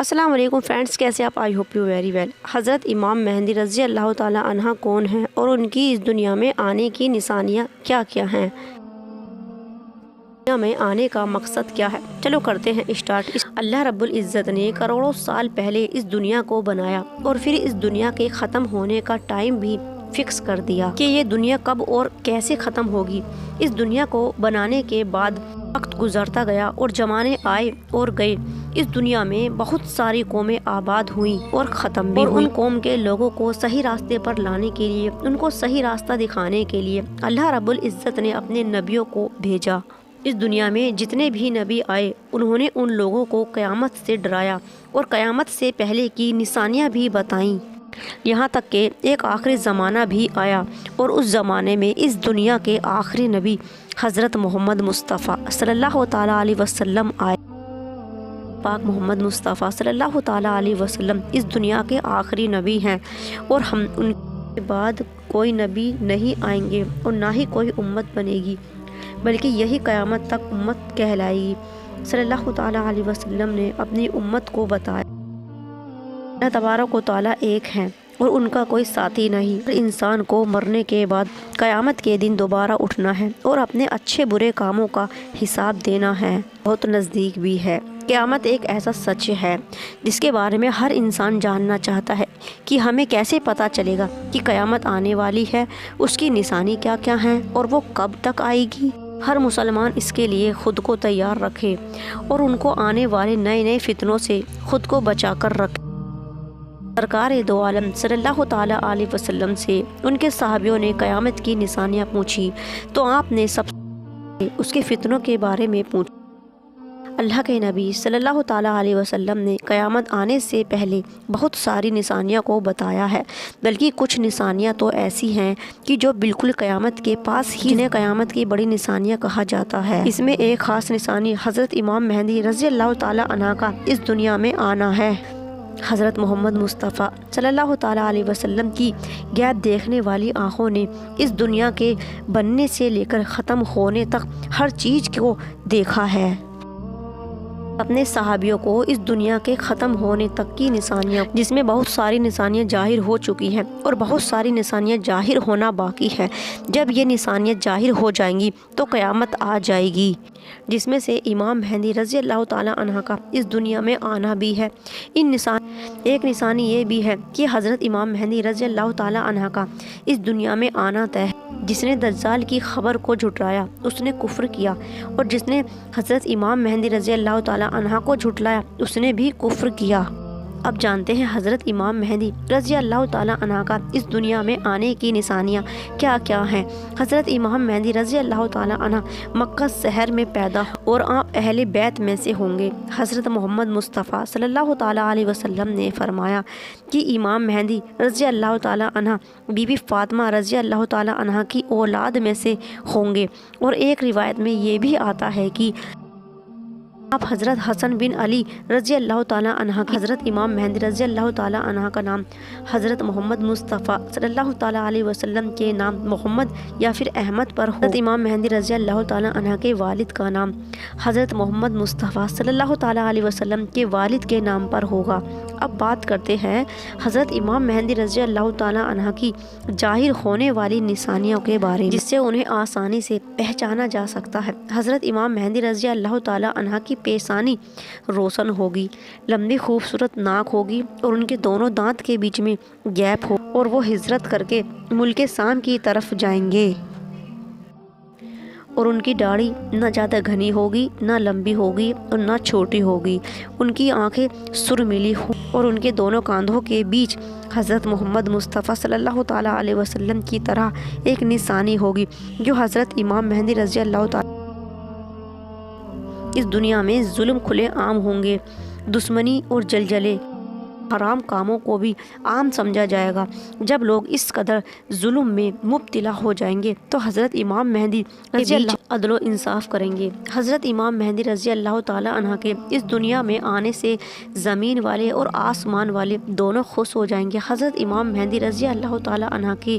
السلام علیکم فرینڈس، کیسے آپ؟ I hope you very well. حضرت امام مہدی رضی اللہ تعالیٰ عنہ کون ہیں اور ان کی اس دنیا میں آنے کی نشانیاں کیا کیا ہیں؟ دنیا میں آنے کا مقصد کیا ہے؟ چلو کرتے ہیں اسٹارٹ۔ اللہ رب العزت نے کروڑوں سال پہلے اس دنیا کو بنایا اور پھر اس دنیا کے ختم ہونے کا ٹائم بھی فکس کر دیا کہ یہ دنیا کب اور کیسے ختم ہوگی۔ اس دنیا کو بنانے کے بعد وقت گزرتا گیا اور زمانے آئے اور گئے۔ اس دنیا میں بہت ساری قومیں آباد ہوئیں اور ختم بھی ہوئیں۔ ان قوم کے لوگوں کو صحیح راستے پر لانے کے لیے، ان کو صحیح راستہ دکھانے کے لیے اللہ رب العزت نے اپنے نبیوں کو بھیجا۔ اس دنیا میں جتنے بھی نبی آئے انہوں نے ان لوگوں کو قیامت سے ڈرایا اور قیامت سے پہلے کی نشانیاں بھی بتائیں، یہاں تک کہ ایک آخری زمانہ بھی آیا اور اس زمانے میں اس دنیا کے آخری نبی حضرت محمد مصطفیٰ صلی اللہ تعالیٰ علیہ وسلم آئے۔ پاک محمد مصطفیٰ صلی اللہ تعالیٰ علیہ وسلم اس دنیا کے آخری نبی ہیں اور ہم ان کے بعد کوئی نبی نہیں آئیں گے اور نہ ہی کوئی امت بنے گی، بلکہ یہی قیامت تک امت کہلائے گی۔ صلی اللہ تعالیٰ علیہ وسلم نے اپنی امت کو بتایا اللہ تبارک و تعالیٰ ایک ہیں اور ان کا کوئی ساتھی نہیں۔ ہر انسان کو مرنے کے بعد قیامت کے دن دوبارہ اٹھنا ہے اور اپنے اچھے برے کاموں کا حساب دینا ہے۔ بہت نزدیک بھی ہے۔ قیامت ایک ایسا سچ ہے جس کے بارے میں ہر انسان جاننا چاہتا ہے کہ ہمیں کیسے پتہ چلے گا کہ قیامت آنے والی ہے، اس کی نشانی کیا کیا ہیں اور وہ کب تک آئے گی۔ ہر مسلمان اس کے لیے خود کو تیار رکھے اور ان کو آنے والے نئے فتنوں سے خود کو بچا کر رکھے۔ سرکار دو عالم صلی اللہ تعالیٰ علیہ وسلم سے ان کے صحابیوں نے قیامت کی نشانیاں پوچھی تو آپ نے سب سے اس کے فتنوں کے بارے میں پوچھا۔ اللہ کے نبی صلی اللہ تعالیٰ علیہ وسلم نے قیامت آنے سے پہلے بہت ساری نشانیاں کو بتایا ہے، بلکہ کچھ نشانیاں تو ایسی ہیں کہ جو بالکل قیامت کے پاس ہی نے قیامت کی بڑی نشانیاں کہا جاتا ہے۔ اس میں ایک خاص نشانی حضرت امام مہدی رضی اللہ تعالیٰ عنہ کا اس دنیا میں آنا ہے۔ حضرت محمد مصطفیٰ صلی اللہ تعالیٰ علیہ وسلم کی غیب دیکھنے والی آنکھوں نے اس دنیا کے بننے سے لے کر ختم ہونے تک ہر چیز کو دیکھا ہے۔ اپنے صحابیوں کو اس دنیا کے ختم ہونے تک کی نشانیاں، جس میں بہت ساری نشانیاں ظاہر ہو چکی ہیں اور بہت ساری نشانیاں ظاہر ہونا باقی ہے۔ جب یہ نشانیاں ظاہر ہو جائیں گی تو قیامت آ جائے گی، جس میں سے امام مہدی رضی اللہ تعالیٰ عنہ کا اس دنیا میں آنا بھی ہے۔ ایک نشانی یہ بھی ہے کہ حضرت امام مہدی رضی اللہ تعالیٰ عنہ کا اس دنیا میں آنا طے ہے۔ جس نے دجال کی خبر کو جھٹلایا اس نے کفر کیا اور جس نے حضرت امام مہدی رضی اللہ تعالیٰ عنہ کو جھٹلایا اس نے بھی کفر کیا۔ اب جانتے ہیں حضرت امام مہدی رضی اللہ تعالیٰ عنہ کا اس دنیا میں آنے کی نشانیاں کیا کیا ہیں۔ حضرت امام مہدی رضی اللہ تعالیٰ عنہ مکہ شہر میں پیدا اور آپ اہل بیت میں سے ہوں گے۔ حضرت محمد مصطفیٰ صلی اللہ تعالیٰ علیہ وسلم نے فرمایا کہ امام مہدی رضی اللہ تعالیٰ عنہ بی بی فاطمہ رضی اللہ تعالیٰ عنہ کی اولاد میں سے ہوں گے، اور ایک روایت میں یہ بھی آتا ہے کہ آپ حضرت حسن بن علی رضی اللہ تعالیٰ عنہ کی حضرت امام مہدی رضی اللہ تعالیٰ عنہ کا نام حضرت محمد مصطفیٰ صلی اللہ تعالیٰ علیہ وسلم کے نام محمد یا پھر احمد پر ہو۔ حضرت امام مہدی رضی اللہ تعالیٰ عنہ کے والد کا نام حضرت محمد مصطفیٰ صلی اللہ تعالیٰ علیہ وسلم کے والد کے نام پر ہوگا۔ اب بات کرتے ہیں حضرت امام مہدی رضی اللہ تعالیٰ عنہ کی ظاہر ہونے والی نشانیوں کے بارے میں، جس سے انہیں آسانی سے پہچانا جا سکتا ہے۔ حضرت امام مہدی رضی اللہ تعالیٰ عنہ کی پیشانی روشن ہوگی، لمبی خوبصورت ناک ہوگی اور ان کے دونوں دانت کے بیچ میں گیپ ہو، اور وہ ہجرت کر کے ملک شام کی طرف جائیں گے، اور ان کی داڑھی نہ زیادہ گھنی ہوگی، نہ لمبی ہوگی اور نہ چھوٹی ہوگی۔ ان کی آنکھیں سرملی ہوں اور ان کے دونوں کاندھوں کے بیچ حضرت محمد مصطفیٰ صلی اللہ تعالیٰ علیہ وسلم کی طرح ایک نشانی ہوگی جو حضرت امام مہدی رضی اللہ تعالیٰ۔ اس دنیا میں ظلم کھلے عام ہوں گے، دشمنی اور جلجلے حرام کاموں کو بھی عام سمجھا جائے گا۔ جب لوگ اس قدر ظلم میں مبتلا ہو جائیں گے تو حضرت امام مہدی رضی اللہ عدل و انصاف کریں گے۔ حضرت امام مہدی رضی اللہ تعالیٰ عنہ کے اس دنیا میں آنے سے زمین والے اور آسمان والے دونوں خوش ہو جائیں گے۔ حضرت امام مہدی رضی اللہ تعالیٰ عنہ کی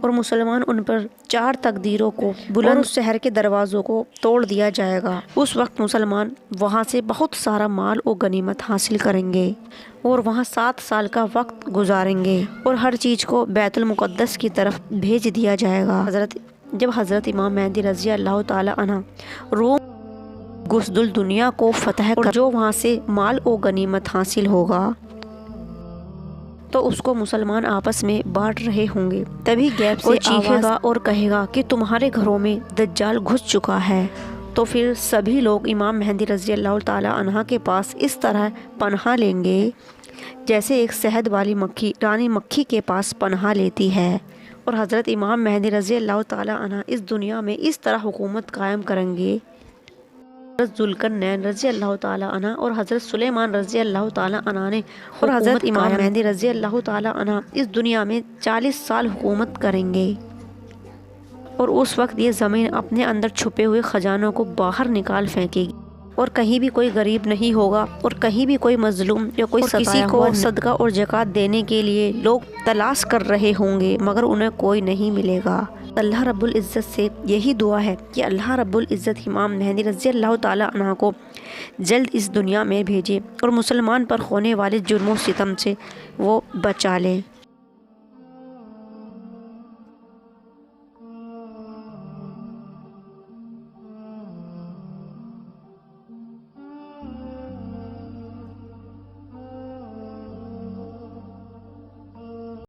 اور مسلمان ان پر 4 تقدیروں کو بلند اور اس شہر کے دروازوں کو توڑ دیا جائے گا۔ اس وقت مسلمان وہاں سے بہت سارا مال و غنیمت حاصل کریں گے اور وہاں 7 سال کا وقت گزاریں گے اور ہر چیز کو بیت المقدس کی طرف بھیج دیا جائے گا۔ جب حضرت امام مہدی رضی اللہ تعالی عنہ روم گسدل دنیا کو فتح کر جو وہاں سے مال و غنیمت حاصل ہوگا تو اس کو مسلمان آپس میں بانٹ رہے ہوں گے، تبھی غیب سے چیخے گا اور کہے گا کہ تمہارے گھروں میں دجال گھس چکا ہے۔ تو پھر سبھی لوگ امام مہدی رضی اللہ تعالی عنہ کے پاس اس طرح پناہ لیں گے جیسے ایک شہد والی مکھی رانی مکھی کے پاس پناہ لیتی ہے، اور حضرت امام مہدی رضی اللہ تعالی عنہ اس دنیا میں اس طرح حکومت قائم کریں گے۔ حضرت ذوالقرنین رضی اللہ تعالی عنہ اور حضرت سلیمان رضی اللہ تعالی عنہ نے اور حضرت امام مہدی رضی اللہ تعالی عنہ اس دنیا میں 40 سال حکومت کریں گے، اور اس وقت یہ زمین اپنے اندر چھپے ہوئے خزانوں کو باہر نکال پھینکے گی، اور کہیں بھی کوئی غریب نہیں ہوگا، اور کہیں بھی کوئی مظلوم یا کوئی کسی کو صدقہ اور زکوٰۃ دینے کے لیے لوگ تلاش کر رہے ہوں گے مگر انہیں کوئی نہیں ملے گا۔ اللہ رب العزت سے یہی دعا ہے کہ اللہ رب العزت امام مہدی رضی اللہ تعالی عنہ کو جلد اس دنیا میں بھیجے اور مسلمان پر ہونے والے جرم و ستم سے وہ بچا لے۔